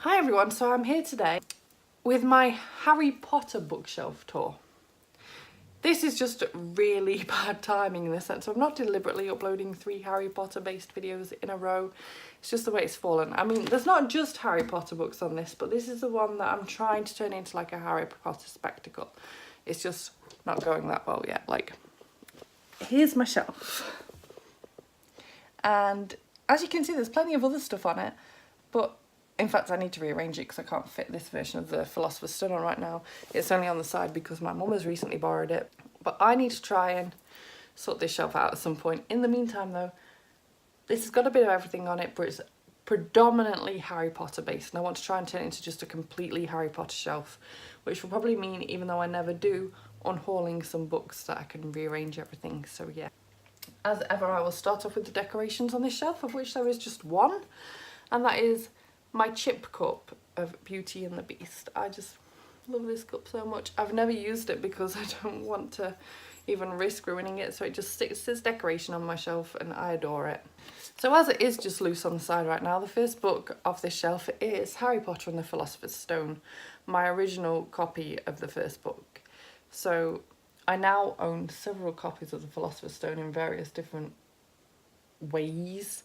Hi everyone, so I'm here today with my Harry Potter bookshelf tour. This is just really bad timing in the sense I'm not deliberately uploading 3 Harry Potter based videos in a row. It's just the way it's fallen. I mean, there's not just Harry Potter books on this, but this is the one that I'm trying to turn into like a Harry Potter spectacle. It's just not going that well yet. Like, here's my shelf. And as you can see, there's plenty of other stuff on it, but in fact, I need to rearrange it because I can't fit this version of the Philosopher's Stone on right now. It's only on the side because my mum has recently borrowed it. But I need to try and sort this shelf out at some point. In the meantime, though, this has got a bit of everything on it, but it's predominantly Harry Potter based. And I want to try and turn it into just a completely Harry Potter shelf, which will probably mean, even though I never do, unhauling some books that I can rearrange everything. So yeah. As ever, I will start off with the decorations on this shelf, of which there is just one. And that is my chip cup of Beauty and the Beast. I just love this cup so much. I've never used it because I don't want to even risk ruining it, so it just sits as decoration on my shelf and I adore it. So as it is just loose on the side right now, the first book of this shelf is Harry Potter and the Philosopher's Stone, my original copy of the first book. So I now own several copies of the Philosopher's Stone in various different ways,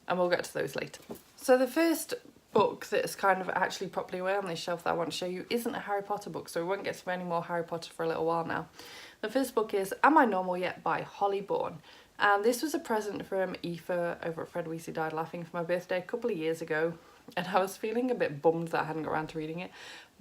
and we'll get to those later. So the first book that's kind of actually properly away on this shelf that I want to show you isn't a Harry Potter book, so we won't get to any more Harry Potter for a little while now. The first book is Am I Normal Yet by Holly Bourne, and this was a present from Aoife over at Fred Weasley Died Laughing for my birthday a couple of years ago, and I was feeling a bit bummed that I hadn't got around to reading it,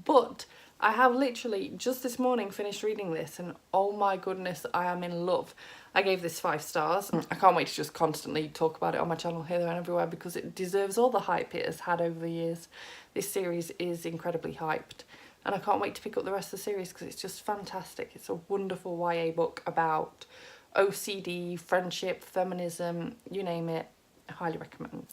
but I have literally just this morning finished reading this and oh my goodness, I am in love. I gave this 5 stars. I can't wait to just constantly talk about it on my channel here, there and everywhere because it deserves all the hype it has had over the years. This series is incredibly hyped and I can't wait to pick up the rest of the series because it's just fantastic. It's a wonderful YA book about OCD, friendship, feminism, you name it. I highly recommend.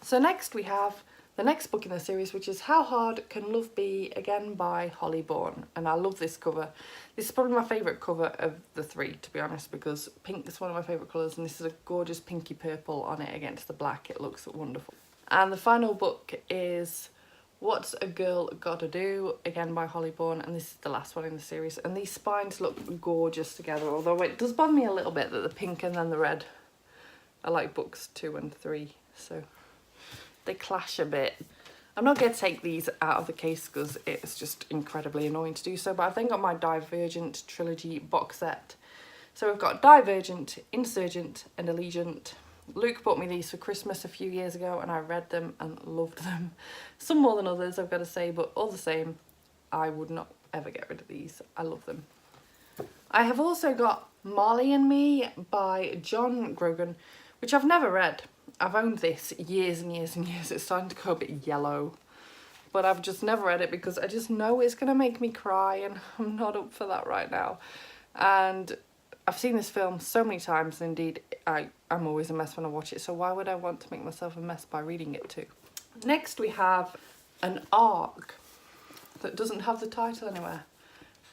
So next we have the next book in the series, which is How Hard Can Love Be, again by Holly Bourne. And I love this cover. This is probably my favourite cover of the 3, to be honest, because pink is one of my favourite colours and this is a gorgeous pinky purple on it against the black. It looks wonderful. And the final book is What's a Girl Gotta Do, again by Holly Bourne, and this is the last one in the series. And these spines look gorgeous together, although it does bother me a little bit that the pink and then the red are like books 2 and 3, so they clash a bit. I'm not going to take these out of the case because it's just incredibly annoying to do so, but I've then got my Divergent trilogy box set. So we've got Divergent, Insurgent and Allegiant. Luke bought me these for Christmas a few years ago and I read them and loved them. Some more than others, I've got to say, but all the same, I would not ever get rid of these. I love them. I have also got Marley and Me by John Grogan, which I've never read. I've owned this years and years and years. It's starting to go a bit yellow, but I've just never read it because I just know it's going to make me cry and I'm not up for that right now. And I've seen this film so many times, and indeed I'm always a mess when I watch it, so why would I want to make myself a mess by reading it too? Next we have an ARC that doesn't have the title anywhere.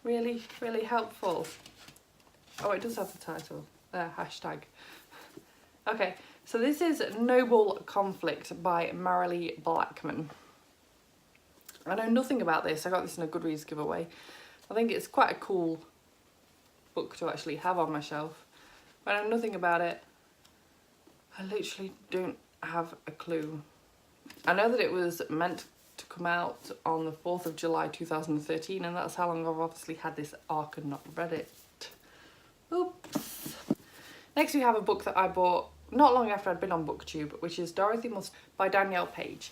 Really, really helpful. Oh, it does have the title. There, hashtag. Okay. So this is Noble Conflict by Marilee Blackman. I know nothing about this. I got this in a Goodreads giveaway. I think it's quite a cool book to actually have on my shelf. I know nothing about it. I literally don't have a clue. I know that it was meant to come out on the 4th of July 2013, and that's how long I've obviously had this ARC and not read it. Oops. Next we have a book that I bought not long after I'd been on BookTube, which is Dorothy Must by Danielle Page.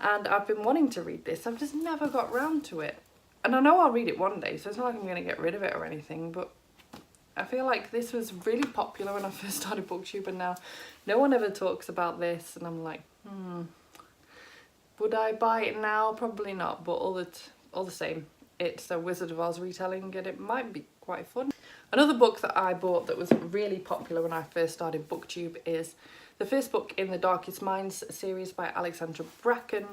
And I've been wanting to read this, I've just never got round to it. And I know I'll read it one day, so it's not like I'm going to get rid of it or anything, but I feel like this was really popular when I first started BookTube and now no one ever talks about this, and I'm like, would I buy it now? Probably not, but all the same, it's a Wizard of Oz retelling and it might be quite fun. Another book that I bought that was really popular when I first started BookTube is the first book in the Darkest Minds series by Alexandra Bracken.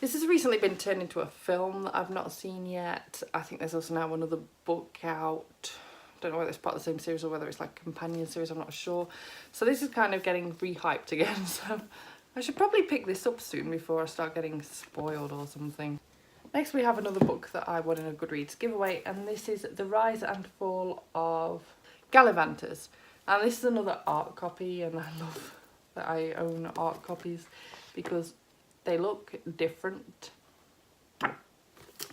This has recently been turned into a film that I've not seen yet. I think there's also now another book out. I don't know whether it's part of the same series or whether it's like a companion series, I'm not sure. So this is kind of getting re-hyped again, so I should probably pick this up soon before I start getting spoiled or something. Next we have another book that I won in a Goodreads giveaway, and this is The Rise and Fall of Gallivanters. And this is another art copy, and I love that I own art copies because they look different.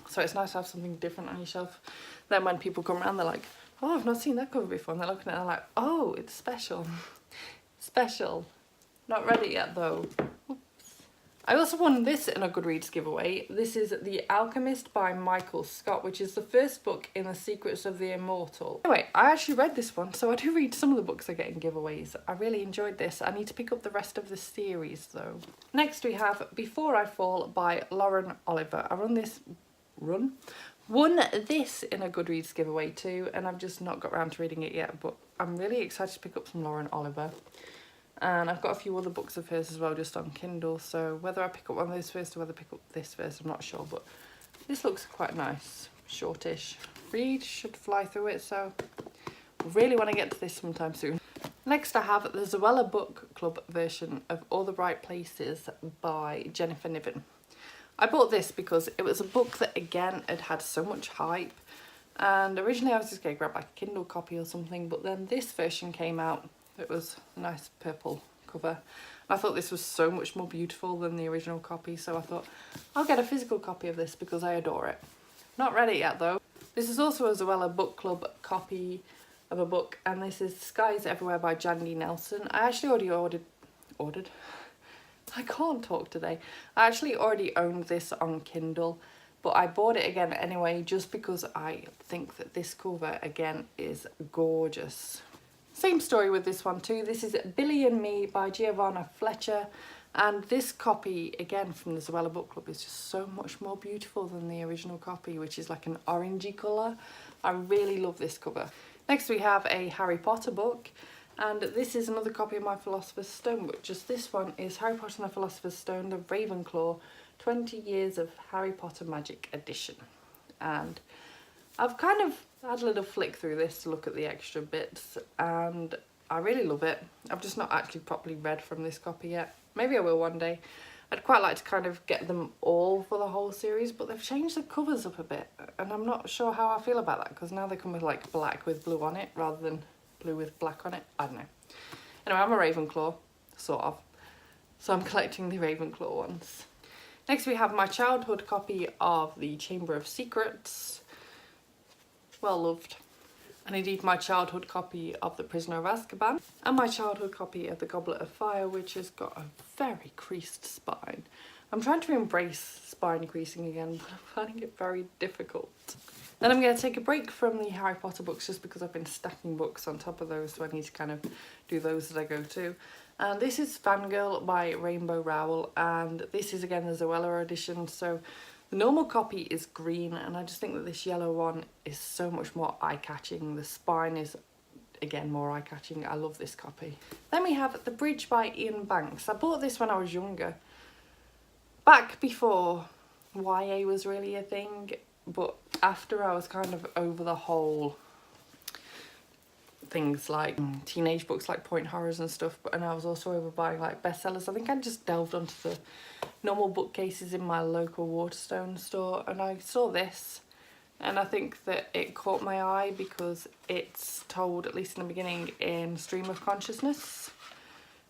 So it's nice to have something different on your shelf. Then when people come around, they're like, oh, I've not seen that cover before. And they're looking at it and they're like, oh, it's special. Special. Not ready yet though. I also won this in a Goodreads giveaway. This is The Alchemist by Michael Scott, which is the first book in the Secrets of the Immortal. Anyway, I actually read this one, so I do read some of the books I get in giveaways. I really enjoyed this. I need to pick up the rest of the series though. Next we have Before I Fall by Lauren Oliver. I won this in a Goodreads giveaway too, and I've just not got around to reading it yet, but I'm really excited to pick up some Lauren Oliver. And I've got a few other books of hers as well, just on Kindle, so whether I pick up one of those first or whether I pick up this first, I'm not sure, but this looks quite nice. Shortish read, should fly through it, so really want to get to this sometime soon. Next I have the Zoella Book Club version of All the Right Places by Jennifer Niven. I bought this because it was a book that again had so much hype, and originally I was just going to grab like a Kindle copy or something, but then this version came out. It was a nice purple cover, and I thought this was so much more beautiful than the original copy, so I thought I'll get a physical copy of this because I adore it. Not ready yet though. This is also a Zoella Book Club copy of a book, and this is Skies Everywhere by Jandy Nelson. I actually already ordered. I can't talk today. I actually already owned this on Kindle, but I bought it again anyway just because I think that this cover again is gorgeous. Same story with this one too. This is Billy and Me by Giovanna Fletcher, and this copy again from the Zoella Book Club is just so much more beautiful than the original copy, which is like an orangey colour. I really love this cover. Next we have a Harry Potter book, and this is another copy of my Philosopher's Stone, but just this one is Harry Potter and the Philosopher's Stone, the Ravenclaw 20 Years of Harry Potter Magic Edition. And I've kind of had a little flick through this to look at the extra bits, and I really love it. I've just not actually properly read from this copy yet. Maybe I will one day. I'd quite like to kind of get them all for the whole series, but they've changed the covers up a bit, and I'm not sure how I feel about that, because now they come with like black with blue on it rather than blue with black on it. I don't know. Anyway, I'm a Ravenclaw, sort of, so I'm collecting the Ravenclaw ones. Next we have my childhood copy of The Chamber of Secrets. Well loved. And indeed my childhood copy of The Prisoner of Azkaban, and my childhood copy of The Goblet of Fire, which has got a very creased spine. I'm trying to embrace spine creasing again, but I'm finding it very difficult. Then I'm going to take a break from the Harry Potter books just because I've been stacking books on top of those, so I need to kind of do those as I go too. And this is Fangirl by Rainbow Rowell, and this is again the Zoella edition, so the normal copy is green, and I just think that this yellow one is so much more eye-catching. The spine is, again, more eye-catching. I love this copy. Then we have The Bridge by Ian Banks. I bought this when I was younger, back before YA was really a thing, but after I was kind of over the whole things like teenage books like point horrors and stuff, and I was also over buying like bestsellers. I think I just delved onto the normal bookcases in my local Waterstone store, and I saw this, and I think that it caught my eye because it's told, at least in the beginning, in stream of consciousness,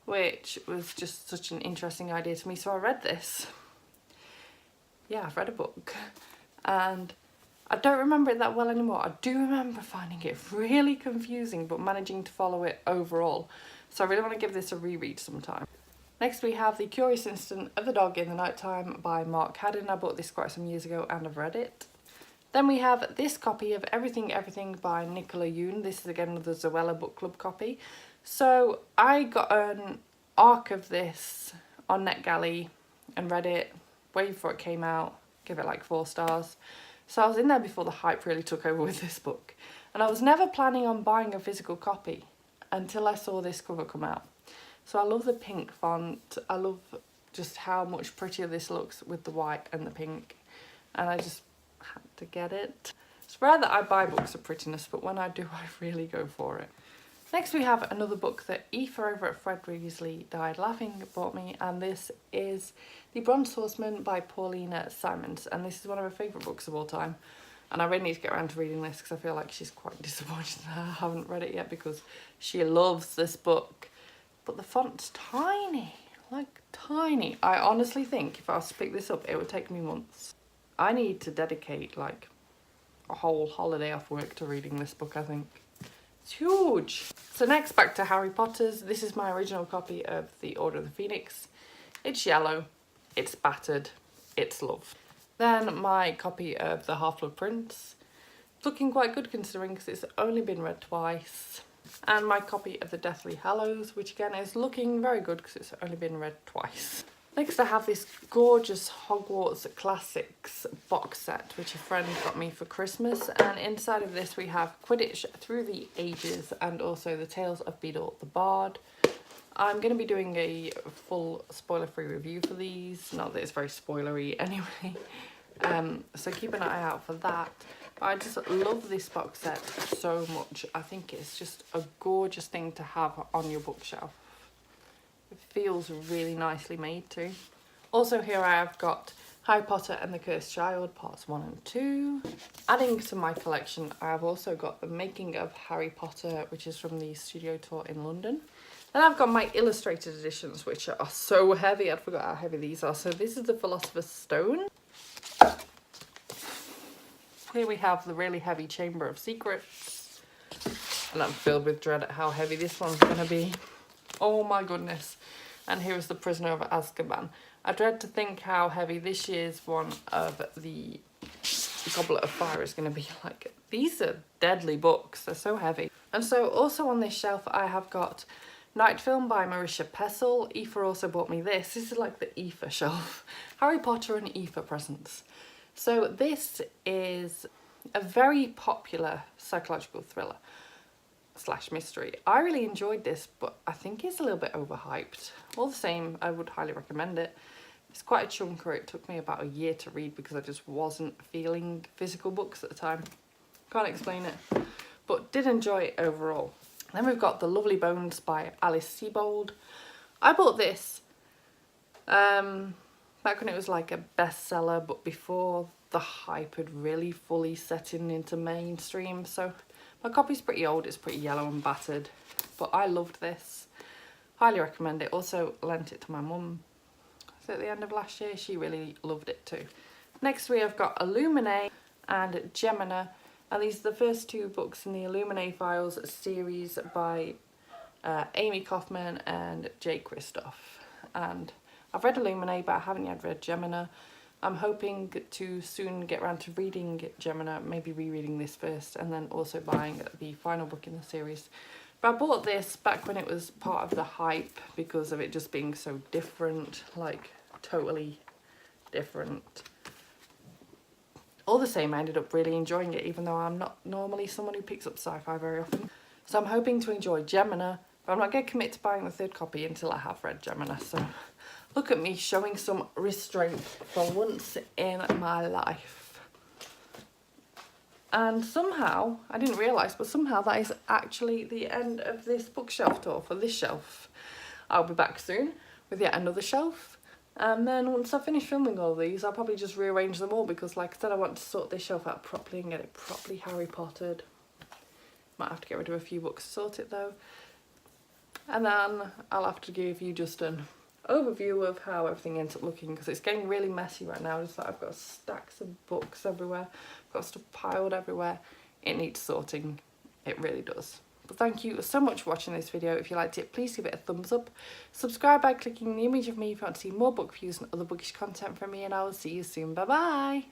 which was just such an interesting idea to me, so I read this. Yeah, I've read a book, and I don't remember it that well anymore. I do remember finding it really confusing, but managing to follow it overall. So I really want to give this a reread sometime. Next we have The Curious Incident of the Dog in the Nighttime by Mark Haddon. I bought this quite some years ago and I've read it. Then we have this copy of Everything Everything by Nicola Yoon. This is again another Zoella Book Club copy. So I got an arc of this on NetGalley and read it way before it came out. Give it like 4 stars. So I was in there before the hype really took over with this book. And I was never planning on buying a physical copy until I saw this cover come out. So I love the pink font. I love just how much prettier this looks with the white and the pink. And I just had to get it. It's rare that I buy books of prettiness, but when I do, I really go for it. Next we have another book that Aoife over at Fred Weasley Died Laughing bought me, and this is The Bronze Horseman by Paulina Simons, and this is one of her favourite books of all time. And I really need to get around to reading this because I feel like she's quite disappointed that I haven't read it yet because she loves this book. But the font's tiny, like tiny. I honestly think if I was to pick this up, it would take me months. I need to dedicate like a whole holiday off work to reading this book, I think. It's huge. So next, back to Harry Potter's. This is my original copy of The Order of the Phoenix. It's yellow, it's battered, it's loved. Then my copy of The Half-Blood Prince. It's looking quite good considering because it's only been read twice. And my copy of The Deathly Hallows, which again is looking very good because it's only been read twice. Next I have this gorgeous Hogwarts Classics box set which a friend got me for Christmas, and inside of this we have Quidditch Through the Ages and also The Tales of Beedle the Bard. I'm going to be doing a full spoiler-free review for these, not that it's very spoilery anyway, so keep an eye out for that. But I just love this box set so much. I think it's just a gorgeous thing to have on your bookshelf. It feels really nicely made too. Also here I have got Harry Potter and the Cursed Child parts 1 and 2. Adding to my collection I have also got The Making of Harry Potter, which is from the studio tour in London. Then I've got my illustrated editions, which are so heavy. I forgot how heavy these are. So this is The Philosopher's Stone. Here we have the really heavy Chamber of Secrets. And I'm filled with dread at how heavy this one's going to be. Oh my goodness. And here is The Prisoner of Azkaban. I dread to think how heavy this year's one of the Goblet of Fire is going to be like. These are deadly books. They're so heavy. And so also on this shelf I have got Night Film by Marisha Pessel. Aoife also bought me this. This is like the Aoife shelf. Harry Potter and Aoife presents. So this is a very popular psychological thriller / mystery. I really enjoyed this, but I think it's a little bit overhyped. All the same, I would highly recommend it. It's quite a chunker. It took me about a year to read because I just wasn't feeling physical books at the time. Can't explain it, but did enjoy it overall. Then we've got The Lovely Bones by Alice Sebold. I bought this back when it was like a bestseller, but before the hype had really fully set into mainstream. So my copy's pretty old, it's pretty yellow and battered, but I loved this. Highly recommend it. Also lent it to my mum at the end of last year. She really loved it too. Next we have got Illuminae and Gemina, and these are the first two books in the Illuminae Files series by Amy Kaufman and Jay Kristoff. And I've read Illuminae, but I haven't yet read Gemina. I'm hoping to soon get around to reading Gemina, maybe rereading this first, and then also buying the final book in the series. But I bought this back when it was part of the hype because of it just being so different, like totally different. All the same, I ended up really enjoying it, even though I'm not normally someone who picks up sci-fi very often. So I'm hoping to enjoy Gemina, but I'm not going to commit to buying the third copy until I have read Gemina. So look at me showing some restraint for once in my life. And somehow, I didn't realise, but somehow that is actually the end of this bookshelf tour for this shelf. I'll be back soon with yet another shelf. And then once I finish filming all these, I'll probably just rearrange them all because, like I said, I want to sort this shelf out properly and get it properly Harry Pottered. Might have to get rid of a few books to sort it though. And then I'll have to give you just an overview of how everything ends up looking because it's getting really messy right now. Just like I've got stacks of books everywhere, I've got stuff piled everywhere. It needs sorting, it really does. But thank you so much for watching this video. If you liked it, please give it a thumbs up. Subscribe by clicking the image of me if you want to see more book reviews and other bookish content from me, and I will see you soon. Bye bye.